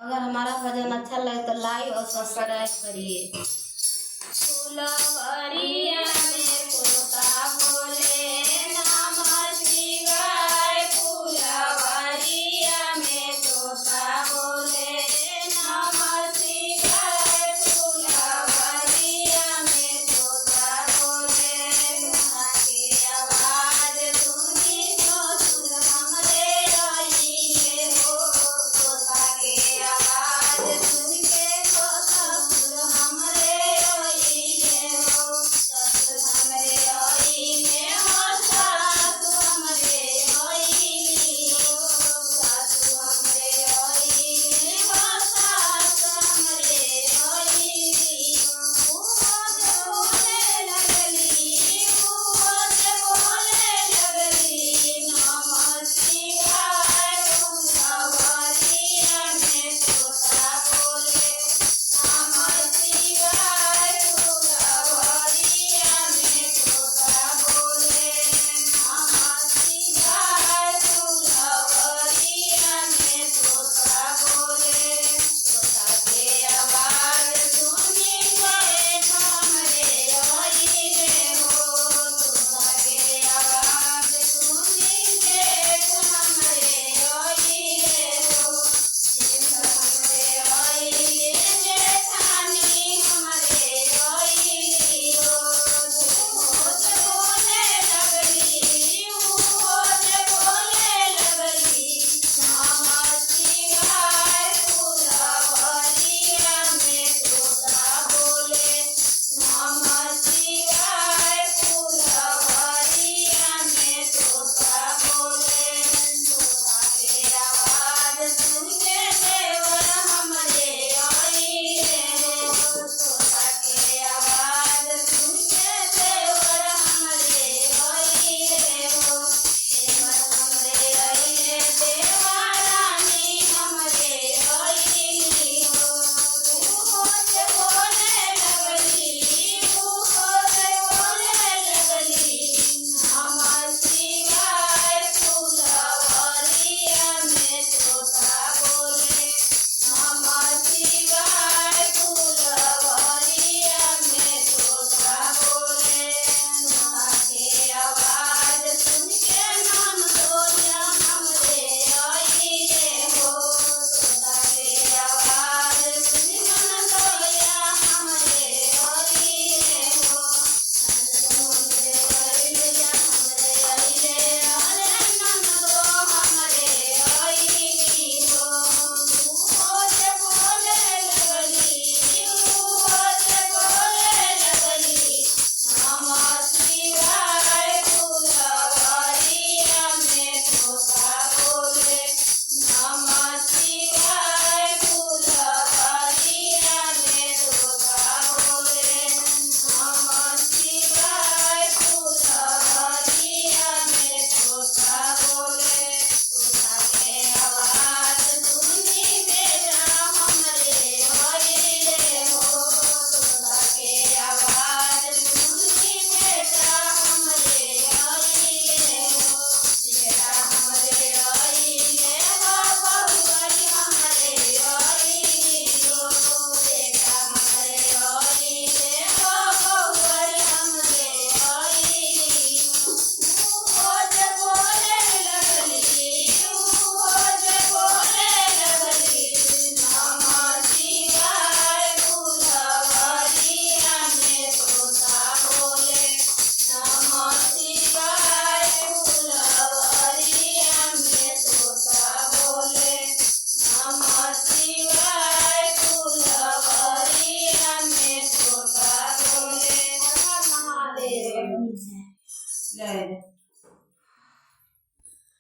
अगर हमारा भजन अच्छा लगे तो लाइक और सब्सक्राइब करिए। फुलवरिया में तोता बोले नमः शिवाय, फुलवरिया में तोता बोले नमः शिवाय, फुलवरिया में तोता बोले। तुम्हारी आवाज सुनी तो सुर हमरे आइए हो, तोता के आवाज सुन के तो सुर हमरे आइए हो, ससुर हमरे आइए हो, सासु हमरे आइए हो, सासु हमरे आइए हो, सासु हमरे आइए हो। बोले लगली, बोले लगली नमः शिवाय, फुलवरिया में तोता बोले नमः शिवाय, फुलवरिया में तोता बोले नमः शिवाय, फुलवरिया में तोता बोले। तोता के आवाज सुनी गए हमरे आइए हो, तोता के आवाज सुनी गए हमरे आइए हो, जेठ हमरे आइए, जेठानी हमरे आइए हो। भोज बोले लगली, भोज बोले लगली नमः शिवाय, फुलवरिया में तोता बोले नमः शिवाय, फुलवरिया में तोता बोले। तोता के आवाज सुन के देवर हमरे आइए हो, तोता के आवाज सुन के देवर हमरे आइए हो, देवर हमरे आइए, देवरानी हमरे आइए हो। भोज बोले लगली, भोज बोले लगली नमः शिवाय, फुलवरिया में तोता बोले नमः शिवाय, फुलवरिया में तोता बोले। तोता के आवाज सुन के ननदोया हमरे आइए हो, तोता के आवाज सुन ननदोया हमरे आइए हो, ननदो हमरे आइए, हमरे आइए, अरे ननदो हमरे आइए हो। भोज बोले लगली, भोज बोले लगली नमः शिवाय, फुलवरिया में तोता बोले नमः शिवाय, फुलवरिया में तोता बोले नमः शिवाय, फुलवरिया में तोता बोले। तोता के आवाज सुनी बेटा हमरे आइए हो, तोता के आवाज सुनी बेटा हमरे आइए हो, बेटा हमरे आइए हो, बहुअरी हमरे आइए हो, बेटा हमरे आइए हो, बहुअरी हमरे आइए हो। भोज बोले लगली, भोज बोले लगली नमः शिवाय, फुलवरिया में तोता बोले नमः शिवाय, फुलवरिया में तोता बोले नमः शिवाय, फुलवरिया में तोता बोले। हर हर महादेव। जय।